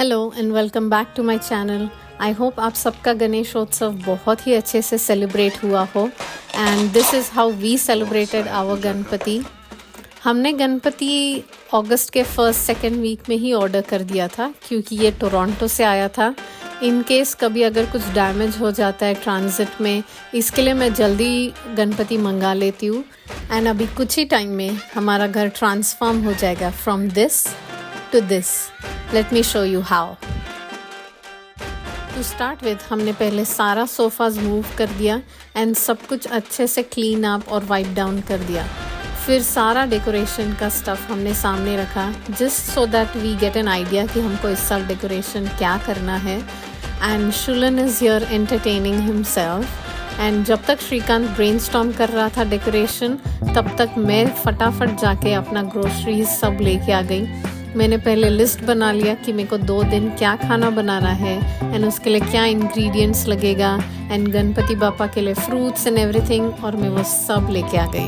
Hello and welcome back to my channel. I hope आप सबका गणेशोत्सव बहुत ही अच्छे से सेलिब्रेट हुआ हो and this is how we celebrated our Ganpati. हमने गणपति अगस्त के फर्स्ट सेकेंड वीक में ही ऑर्डर कर दिया था क्योंकि ये टोरंटो से आया था। इन केस कभी अगर कुछ डैमेज हो जाता है ट्रांजिट में, इसके लिए मैं जल्दी गणपति मंगा लेती हूँ एंड अभी कुछ ही टाइम में हमारा घर ट्रांसफॉर्म हो जाएगा from this to this. Let me show you how. To start with, हमने पहले सारा सोफाज मूव कर दिया एंड सब कुछ अच्छे से क्लीन अप और वाइप डाउन कर दिया। फिर सारा डेकोरेशन का स्टफ हमने सामने रखा just so that we get an idea कि हमको इस साल डेकोरेशन क्या करना है। एंड शुलन is here entertaining himself and जब तक श्रीकांत ब्रेनस्टॉर्म कर रहा था डेकोरेशन, तब तक मैं फटाफट जाके अपना ग्रोसरीज सब लेके आ गई। मैंने पहले लिस्ट बना लिया कि मेरे को 2 दिन क्या खाना बनाना है एंड उसके लिए क्या इंग्रेडिएंट्स लगेगा एंड गणपति बापा के लिए फ्रूट्स एंड एवरीथिंग, और मैं वो सब लेके आ गई।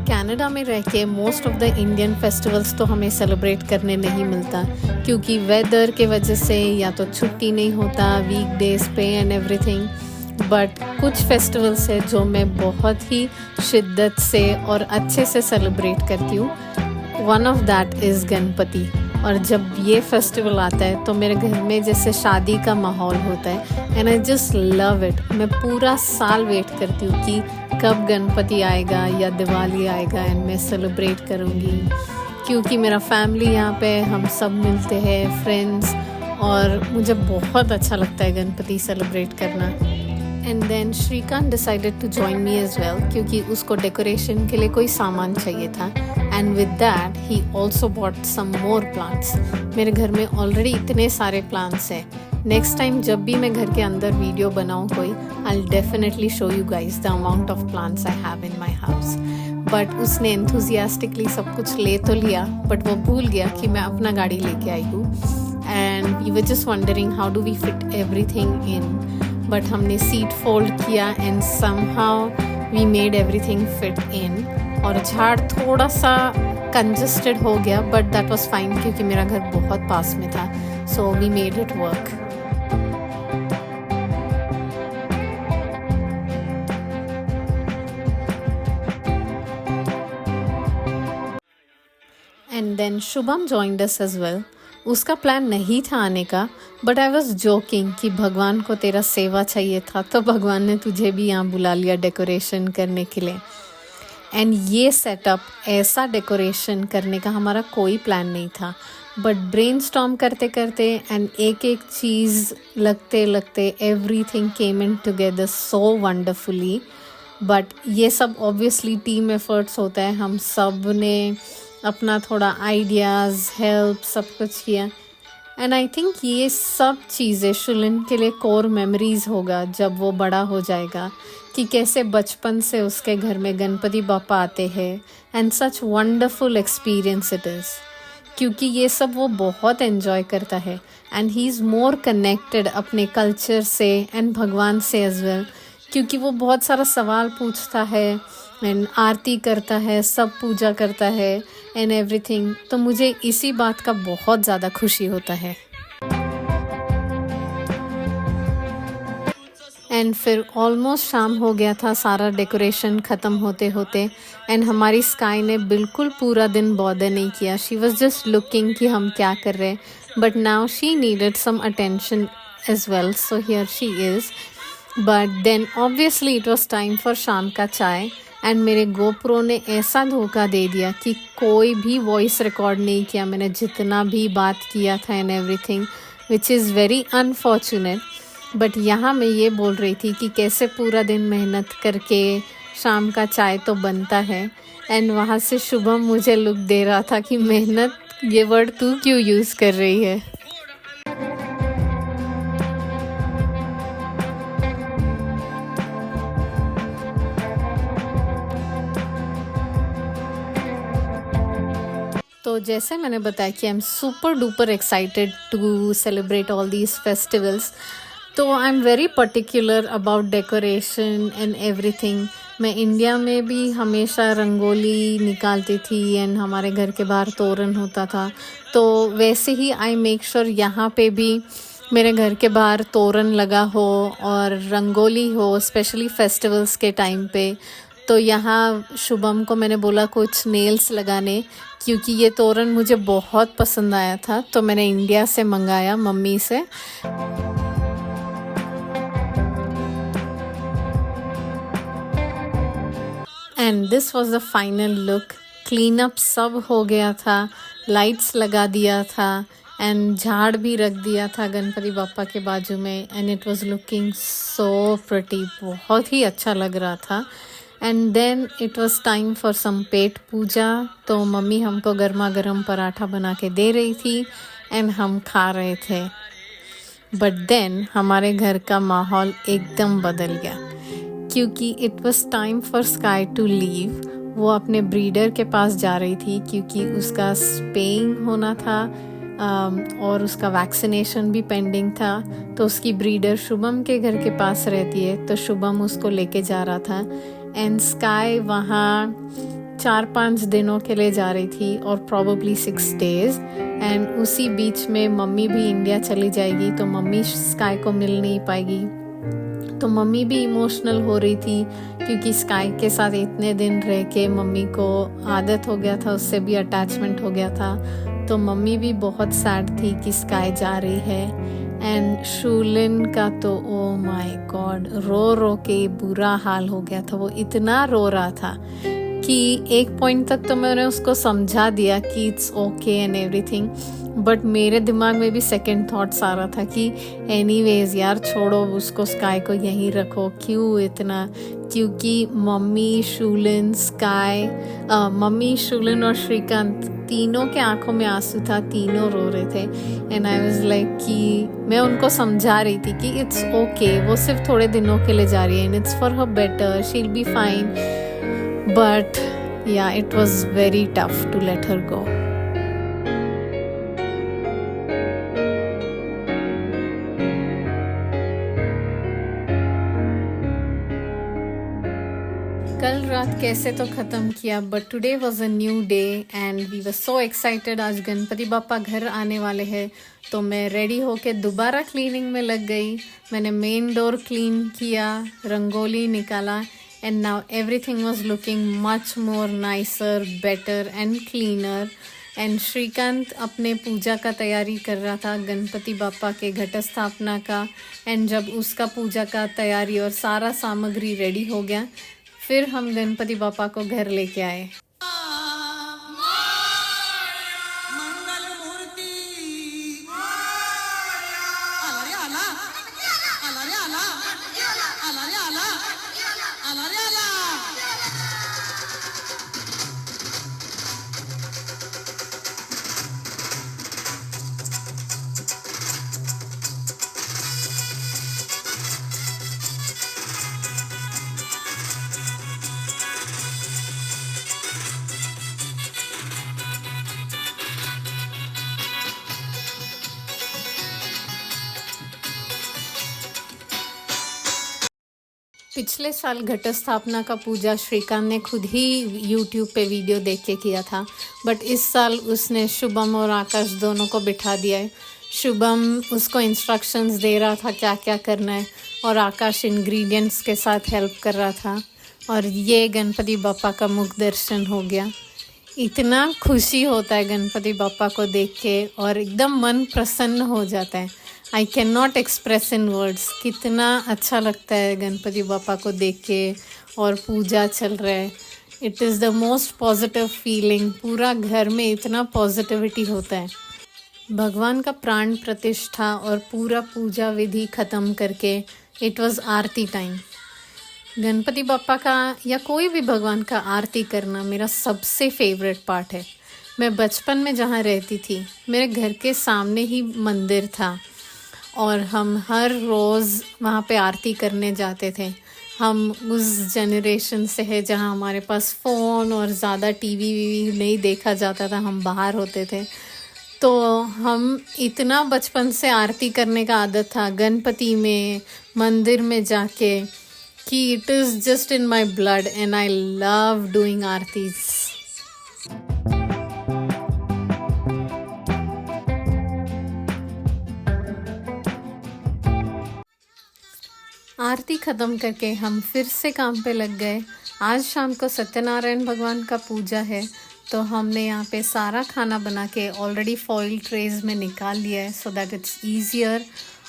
कनाडा में रह के most of the Indian festivals तो हमें सेलिब्रेट करने नहीं मिलता क्योंकि वेदर के वजह से या तो छुट्टी नहीं होता वीकडेज पे एंड एवरीथिंग। बट कुछ फेस्टिवल्स है जो मैं बहुत ही शिद्दत से और अच्छे से सेलिब्रेट करती हूँ। One of that is Ganpati. और जब ये फेस्टिवल आता है तो मेरे घर में जैसे शादी का माहौल होता है and I just love it. मैं पूरा साल वेट करती हूँ कि कब गणपति आएगा या दिवाली आएगा एंड मैं सेलिब्रेट करूँगी क्योंकि मेरा फैमिली यहाँ पे हम सब मिलते हैं, फ्रेंड्स, और मुझे बहुत अच्छा लगता है गणपति सेलिब्रेट करना। And then Shrikant decided to join me as well क्योंकि उसको डेकोरेशन के लिए कोई सामान चाहिए था and with that he also bought some more plants. मेरे घर में ऑलरेडी इतने सारे प्लांट्स हैं। नेक्स्ट टाइम जब भी मैं घर के अंदर वीडियो बनाऊँ कोई, I will definitely show you guys the amount of plants I have in my house. But उसने एंथुजियास्टिकली सब कुछ ले तो लिया बट वो भूल गया कि मैं अपना गाड़ी लेके आई हूँ and you were just wondering how do we fit everything in. But हमने सीट फोल्ड किया and somehow we made everything fit in. और झाड़ थोड़ा सा कंजस्टेड हो गया बट दैट वाज फाइन क्योंकि मेरा घर बहुत पास में था, so we made it work. And then Shubham joined us as well. उसका प्लान नहीं था आने का बट आई वॉज जोकिंग कि भगवान को तेरा सेवा चाहिए था तो भगवान ने तुझे भी यहाँ बुला लिया डेकोरेशन करने के लिए। एंड ये सेटअप, ऐसा डेकोरेशन करने का हमारा कोई प्लान नहीं था बट ब्रेनस्टॉर्म करते करते एंड एक एक चीज़ लगते लगते everything came in together so wonderfully. But ये सब ऑब्वियसली टीम एफर्ट्स होता है, हम सब ने अपना थोड़ा आइडियाज़, हेल्प, सब कुछ किया एंड आई थिंक ये सब चीज़ें शुलन के लिए कोर मेमोरीज़ होगा जब वो बड़ा हो जाएगा कि कैसे बचपन से उसके घर में गणपति बापा आते हैं and such wonderful experience it is क्योंकि ये सब वो बहुत एंजॉय करता है and he is more connected अपने कल्चर से एंड भगवान से एज वेल क्योंकि वो बहुत सारा सवाल पूछता है एंड आरती करता है, सब पूजा करता है एंड एवरीथिंग। तो मुझे इसी बात का बहुत ज़्यादा खुशी होता है। एंड फिर ऑलमोस्ट शाम हो गया था सारा डेकोरेशन ख़त्म होते होते एंड हमारी स्काई ने बिल्कुल पूरा दिन बॉदर नहीं किया। शी वॉज जस्ट लुकिंग कि हम क्या कर रहे हैं but now she needed some attention as well, so here she is. But then obviously it was time for शाम का चाय एंड मेरे गोप्रो ने ऐसा धोखा दे दिया कि कोई भी वॉइस रिकॉर्ड नहीं किया मैंने जितना भी बात किया था and everything, which is very unfortunate. But यहाँ मैं ये बोल रही थी कि कैसे पूरा दिन मेहनत करके शाम का चाय तो बनता है एंड वहाँ से शुभम मुझे लुक दे रहा था कि मेहनत ये वर्ड तू क्यों यूज़ कर रही है। तो जैसे मैंने बताया कि I am super duper excited to celebrate all these festivals, तो I am very particular about decoration and everything मैं इंडिया में भी हमेशा रंगोली निकालती थी एंड हमारे घर के बाहर तोरण होता था, तो वैसे ही आई मेक श्योर यहाँ पे भी मेरे घर के बाहर तोरण लगा हो और रंगोली हो, स्पेशली फेस्टिवल्स के टाइम पे। तो यहाँ शुभम को मैंने बोला कुछ नेल्स लगाने, क्योंकि ये तोरण मुझे बहुत पसंद आया था, तो मैंने इंडिया से मंगाया मम्मी से। And this was the final look. Clean up सब हो गया था, लाइट्स लगा दिया था एंड झाड़ भी रख दिया था गणपति बापा के बाजू में, and it was looking so pretty, बहुत ही अच्छा लग रहा था। And then it was time for some pet puja. तो मम्मी हमको गर्मा गर्म पराठा बना के दे रही थी एंड हम खा रहे थे। बट देन हमारे घर का माहौल एकदम बदल गया, क्योंकि it was time for Sky to leave. वो अपने ब्रीडर के पास जा रही थी क्योंकि उसका स्पेइंग होना था और उसका वैक्सीनेशन भी पेंडिंग था। तो उसकी ब्रीडर शुभम के घर के पास रहती है, तो शुभम उसको लेके जा रहा था। एंड स्काई वहाँ 4-5 दिनों के लिए जा रही थी और प्रॉबली 6 days। एंड उसी बीच में मम्मी भी इंडिया चली जाएगी, तो मम्मी स्काई को मिल नहीं पाएगी। तो मम्मी भी इमोशनल हो रही थी क्योंकि स्काई के साथ इतने दिन रह के मम्मी को आदत हो गया था, उससे भी अटैचमेंट हो गया था। तो मम्मी भी बहुत सैड थी कि स्काई जा रही है। एंड शूलिन का तो ओ माय गॉड, रो रो के बुरा हाल हो गया था। वो इतना रो रहा था कि एक पॉइंट तक तो मैंने उसको समझा दिया कि it's okay and everything, but मेरे दिमाग में भी सेकंड थॉट्स आ रहा था कि एनीवेज यार छोड़ो उसको, स्काई को यहीं रखो, क्यों इतना। क्योंकि मम्मी, शूलिन, स्काई, मम्मी, शूलिन और श्रीकांत तीनों के आंखों में आंसू था, तीनों रो रहे थे। एंड आई वाज लाइक कि मैं उनको समझा रही थी कि इट्स ओके, वो सिर्फ थोड़े दिनों के लिए जा रही है and it's for her better, she will be fine. But yeah, it was very tough to let her go. कल रात कैसे तो ख़त्म किया, but today was a new day and we were so excited. आज गणपति बापा घर आने वाले हैं, तो मैं रेडी होके दोबारा क्लीनिंग में लग गई। मैंने मेन डोर क्लीन किया, रंगोली निकाला, and now everything was looking much more nicer, better and cleaner. and Shrikant अपने पूजा का तैयारी कर रहा था, गणपति बापा के घट स्थापना का। एंड जब उसका पूजा का तैयारी और सारा सामग्री रेडी हो गया, फिर हम गणपति बापा को घर लेके आए। पिछले साल घट स्थापना का पूजा श्रीकांत ने खुद ही YouTube पे वीडियो देख के किया था, बट इस साल उसने शुभम और आकाश दोनों को बिठा दिया है। शुभम उसको इंस्ट्रक्शंस दे रहा था क्या क्या करना है, और आकाश इंग्रेडिएंट्स के साथ हेल्प कर रहा था। और ये गणपति बापा का मुख दर्शन हो गया। इतना खुशी होता है गणपति बापा को देख के, और एकदम मन प्रसन्न हो जाता है। I can not express in words, कितना अच्छा लगता है गणपति बापा को देख के, और पूजा चल रहा है। It is the most positive feeling, पूरा घर में इतना पॉजिटिविटी होता है। भगवान का प्राण प्रतिष्ठा और पूरा पूजा विधि ख़त्म करके it was Aarti time. Ganpati बापा का या कोई भी भगवान का आरती करना मेरा सबसे फेवरेट पार्ट है। मैं बचपन में जहाँ रहती थी, मेरे घर के सामने ही मंदिर था, और हम हर रोज़ वहाँ पे आरती करने जाते थे। हम उस जनरेशन से है जहाँ हमारे पास फ़ोन और ज़्यादा टीवी वीवी नहीं देखा जाता था, हम बाहर होते थे। तो हम इतना बचपन से आरती करने का आदत था गणपति में, मंदिर में जाके, कि it is just in my blood and I love doing aartis. आरती ख़त्म करके हम फिर से काम पे लग गए। आज शाम को सत्यनारायण भगवान का पूजा है, तो हमने यहाँ पे सारा खाना बना के ऑलरेडी फॉइल ट्रेज में निकाल लिया है सो दैट इट्स ईजियर।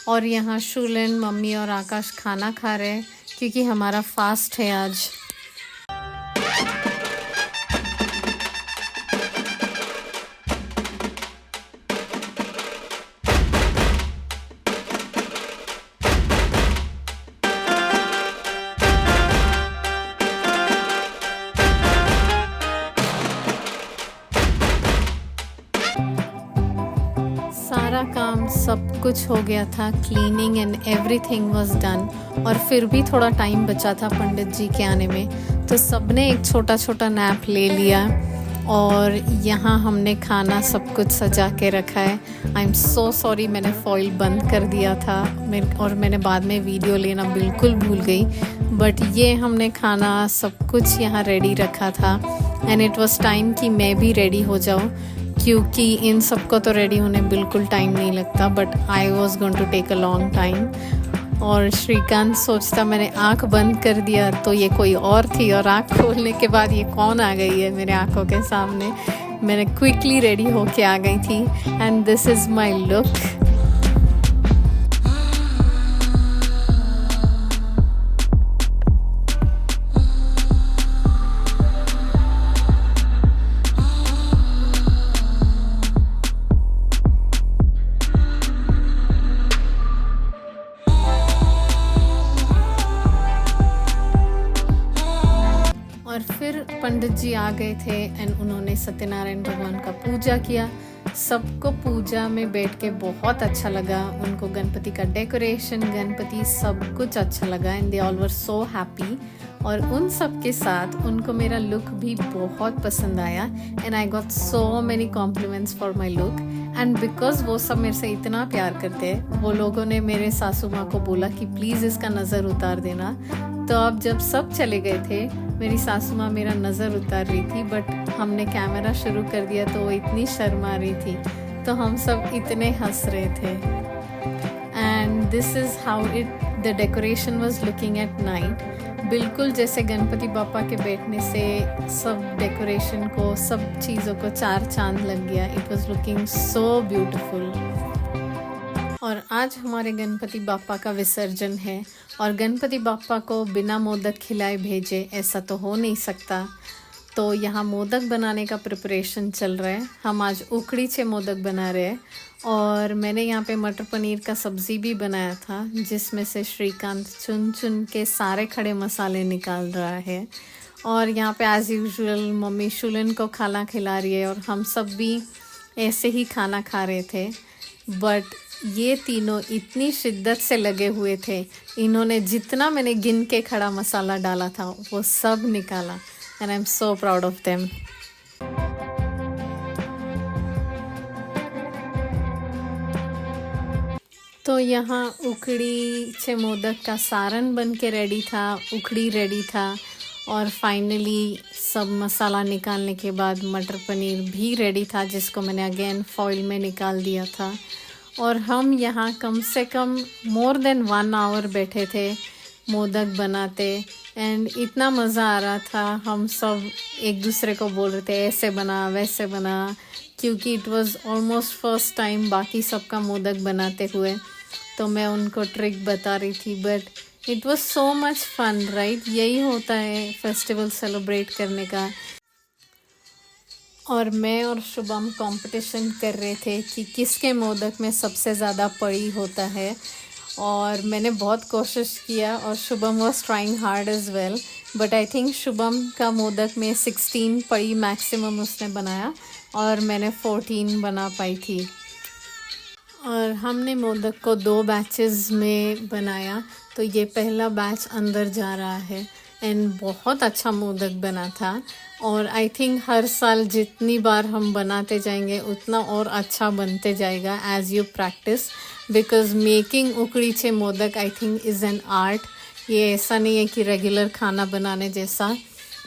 और यहाँ शुलन, मम्मी और आकाश खाना खा रहे हैं क्योंकि हमारा फास्ट है आज। सारा काम सब कुछ हो गया था, cleaning and everything was done. और फिर भी थोड़ा टाइम बचा था पंडित जी के आने में, तो सबने एक छोटा छोटा नैप ले लिया। और यहाँ हमने खाना सब कुछ सजा के रखा है। आई एम सो सॉरी, मैंने फॉइल बंद कर दिया था और मैंने बाद में वीडियो लेना बिल्कुल भूल गई। बट ये हमने खाना सब कुछ यहाँ रेडी रखा था एंड इट वॉज टाइम कि मैं भी रेडी हो जाऊँ, क्योंकि इन सबको तो रेडी होने बिल्कुल टाइम नहीं लगता। But I was going to take a long time. और श्रीकांत सोचता मैंने आंख बंद कर दिया तो ये कोई और थी, और आंख खोलने के बाद ये कौन आ गई है मेरे आंखों के सामने। मैंने क्विकली रेडी होके आ गई थी and this is my look. और फिर पंडित जी आ गए थे एंड उन्होंने सत्यनारायण भगवान का पूजा किया। सबको पूजा में बैठ के बहुत अच्छा लगा। उनको गणपति का डेकोरेशन, गणपति सब कुछ अच्छा लगा and they all were so happy. और उन सब के साथ उनको मेरा लुक भी बहुत पसंद आया and I got so many compliments for my look. And because वो सब मेरे से इतना प्यार करते हैं, वो लोगों ने मेरे सासू माँ को बोला कि प्लीज़ इसका नज़र उतार देना। तो अब जब सब चले गए थे, मेरी सासू माँ मेरा नज़र उतार रही थी, बट हमने कैमरा शुरू कर दिया तो वो इतनी शर्मा रही थी, तो हम सब इतने हंस रहे थे। And this is how the decoration was looking at night. बिल्कुल जैसे गणपति बापा के बैठने से सब डेकोरेशन को, सब चीज़ों को चार चांद लग गया। It was looking so beautiful. और आज हमारे गणपति बापा का विसर्जन है और गणपति बापा को बिना मोदक खिलाए भेजे ऐसा तो हो नहीं सकता। तो यहाँ मोदक बनाने का प्रिपरेशन चल रहा है। हम आज उखड़ीचे मोदक बना रहे हैं और मैंने यहाँ पे मटर पनीर का सब्ज़ी भी बनाया था, जिसमें से श्रीकांत चुन चुन के सारे खड़े मसाले निकाल रहा है। और यहाँ पे एज़ यूजुअल मम्मी शुलन को खाना खिला रही है और हम सब भी ऐसे ही खाना खा रहे थे। बट ये तीनों इतनी शिद्दत से लगे हुए थे, इन्होंने जितना मैंने गिन के खड़ा मसाला डाला था वो सब निकाला and I am so proud of them. तो यहाँ उखड़ीचे मोदक का सारन बन के रेडी था, उखड़ी रेडी था और फाइनली सब मसाला निकालने के बाद मटर पनीर भी रेडी था, जिसको मैंने अगेन फॉइल में निकाल दिया था। और हम यहाँ कम से कम मोर देन 1 आवर बैठे थे मोदक बनाते एंड इतना मज़ा आ रहा था। हम सब एक दूसरे को बोल रहे थे ऐसे बना वैसे बना, क्योंकि it was almost first time बाकी सबका मोदक बनाते हुए, तो मैं उनको ट्रिक बता रही थी। But it was so much fun, right? यही होता है फेस्टिवल सेलिब्रेट करने का। और मैं और शुभम कंपटीशन कर रहे थे कि किसके मोदक में सबसे ज़्यादा पड़ी होता है। और मैंने बहुत कोशिश किया और Shubham was trying hard as well, but I think Shubham का मोदक में 16 पड़ी मैक्सिमम उसने बनाया और मैंने 14 बना पाई थी। और हमने मोदक को 2 बैचेस में बनाया, तो ये पहला बैच अंदर जा रहा है एंड बहुत अच्छा मोदक बना था। और आई थिंक हर साल जितनी बार हम बनाते जाएंगे उतना और अच्छा बनते जाएगा as you practise, because making ukadiche modak I think is an art. ये ऐसा नहीं है कि रेगुलर खाना बनाने जैसा,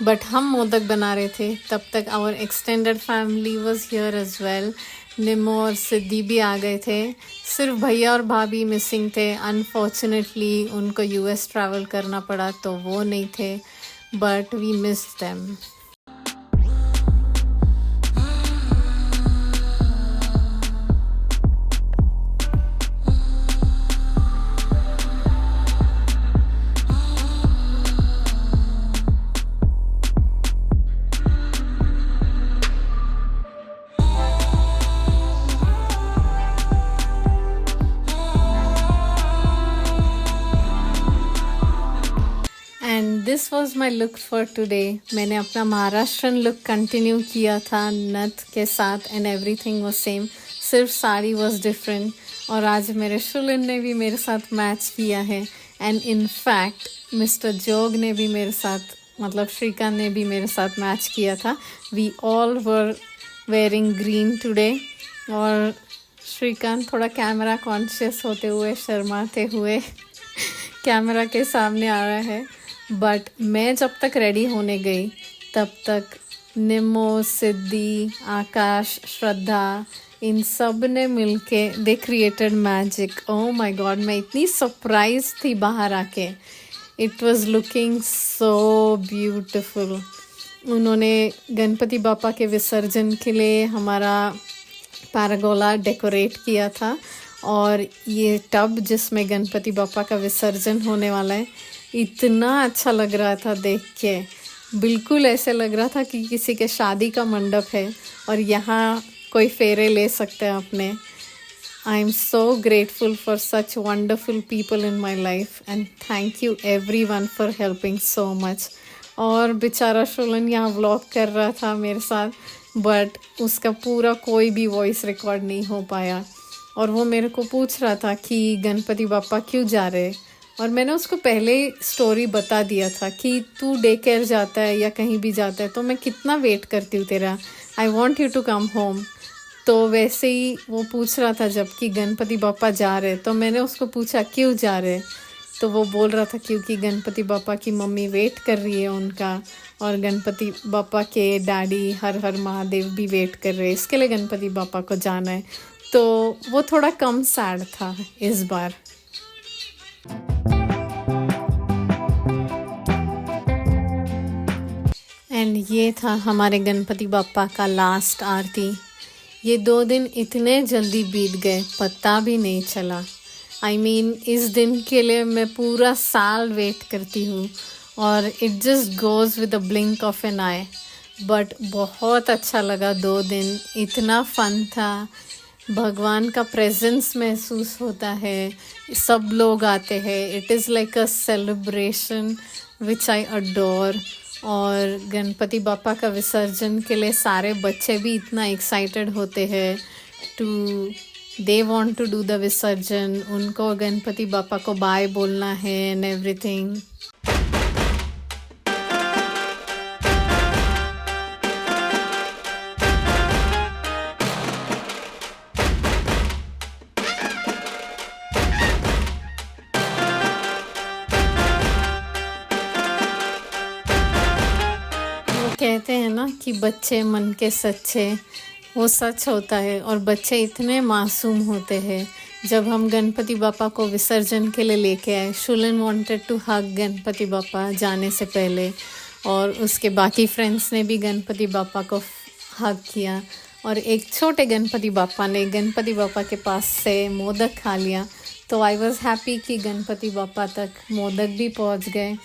बट हम मोदक बना रहे थे तब तक our extended family was here as well. Nemo और सिद्धि भी आ गए थे, सिर्फ भैया और भाभी मिसिंग थे। अनफॉर्चुनेटली उनको यूएस ट्रैवल करना पड़ा तो वो नहीं थे, but we missed them. And this was my look for today. मैंने अपना महाराष्ट्रन लुक कंटिन्यू किया था नथ के साथ एंड एवरीथिंग वाज सेम, सिर्फ साड़ी वाज डिफरेंट। और आज मेरे शुलिन ने भी मेरे साथ मैच किया है एंड इन फैक्ट मिस्टर जोग ने भी मेरे साथ, मतलब श्रीकांत ने भी मेरे साथ मैच किया था। We all were wearing green today. और श्रीकांत थोड़ा कैमरा कॉन्शियस होते हुए, शर्माते हुए कैमरा के सामने आ रहा है। बट मैं जब तक रेडी होने गई तब तक निमो, सिद्धि, आकाश, श्रद्धा, इन सब ने मिलके they created magic. Oh my God, मैं इतनी सरप्राइज थी बाहर आके। It was looking so beautiful. उन्होंने गणपति बापा के विसर्जन के लिए हमारा पैरागोला डेकोरेट किया था, और ये टब जिसमें गणपति बापा का विसर्जन होने वाला है, इतना अच्छा लग रहा था देख के। बिल्कुल ऐसे लग रहा था कि किसी के शादी का मंडप है और यहाँ कोई फेरे ले सकते हैं अपने। I am so grateful for such wonderful people in my life and thank you every one for helping so much. और बेचारा शुलन यहाँ व्लॉग कर रहा था मेरे साथ, बट उसका पूरा कोई भी वॉइस रिकॉर्ड नहीं हो पाया। और वो मेरे को पूछ रहा था कि गणपति बापा क्यों जा रहे, और मैंने उसको पहले ही स्टोरी बता दिया था कि तू डे केयर जाता है या कहीं भी जाता है तो मैं कितना वेट करती हूँ तेरा, I want you to come home. तो वैसे ही वो पूछ रहा था जब कि गणपति बापा जा रहे, तो मैंने उसको पूछा क्यों जा रहे, तो वो बोल रहा था क्योंकि गणपति बापा की मम्मी वेट कर रही है उनका, और गणपति बापा के डैडी हर हर महादेव भी वेट कर रहे हैं, इसके लिए गणपति बापा को जाना है। तो वो थोड़ा कम सैड था इस बार। एंड ये था हमारे गणपति बापा का लास्ट आरती। ये 2 दिन इतने जल्दी बीत गए, पता भी नहीं चला। आई मीन इस दिन के लिए मैं पूरा साल वेट करती हूँ और it just goes with a blink of an eye. But बहुत अच्छा लगा 2 दिन, इतना फन था। भगवान का प्रेजेंस महसूस होता है, सब लोग आते हैं, it is like a celebration which I adore. और गणपति बापा का विसर्जन के लिए सारे बच्चे भी इतना एक्साइटेड होते हैं too, they want to do the visarjan, उनको गणपति बापा को बाय बोलना है एंड एवरीथिंग। कहते हैं ना कि बच्चे मन के सच्चे, वो सच होता है। और बच्चे इतने मासूम होते हैं। जब हम गणपति बापा को विसर्जन के लिए लेके आए, शुलन वांटेड टू हग गणपति बापा जाने से पहले, और उसके बाकी फ्रेंड्स ने भी गणपति बापा को हग किया। और एक छोटे गणपति बापा ने गणपति बापा के पास से मोदक खा लिया। तो आई वॉज हैप्पी कि गणपति बापा तक मोदक भी पहुंच गए,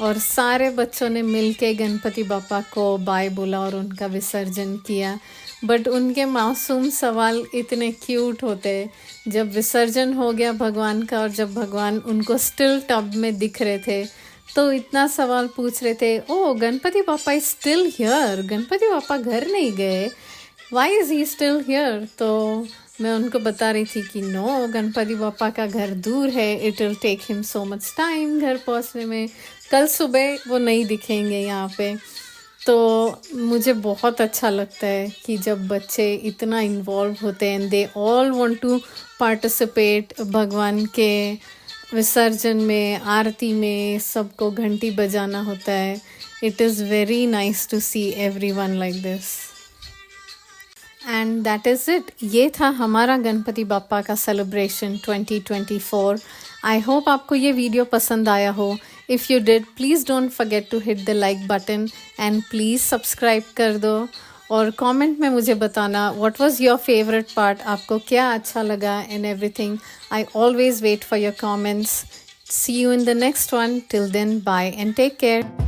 और सारे बच्चों ने मिलके गणपति बापा को बाय बोला और उनका विसर्जन किया। बट उनके मासूम सवाल इतने क्यूट होते हैं। जब विसर्जन हो गया भगवान का और जब भगवान उनको स्टिल टब में दिख रहे थे तो इतना सवाल पूछ रहे थे, ओ गणपति बापा इज स्टिल हियर, गणपति बापा घर नहीं गए, why is he still here. तो मैं उनको बता रही थी कि नो, गणपति बापा का घर दूर है, it will take him so much time घर पहुंचने में, कल सुबह वो नहीं दिखेंगे यहाँ पे। तो मुझे बहुत अच्छा लगता है कि जब बच्चे इतना इन्वॉल्व होते हैं, they all want to participate भगवान के विसर्जन में, आरती में सबको घंटी बजाना होता है. It is very nice to see everyone like this. And that is it. ये था हमारा गणपति बाप्पा का सेलिब्रेशन 2024. आई होप आपको ये वीडियो पसंद आया हो. If you did, please don't forget to hit the like button and please subscribe कर दो. और कमेंट में मुझे बताना what was your favourite part. आपको क्या अच्छा लगा and everything. I always wait for your comments. See you in the next one. Till then, bye and take care.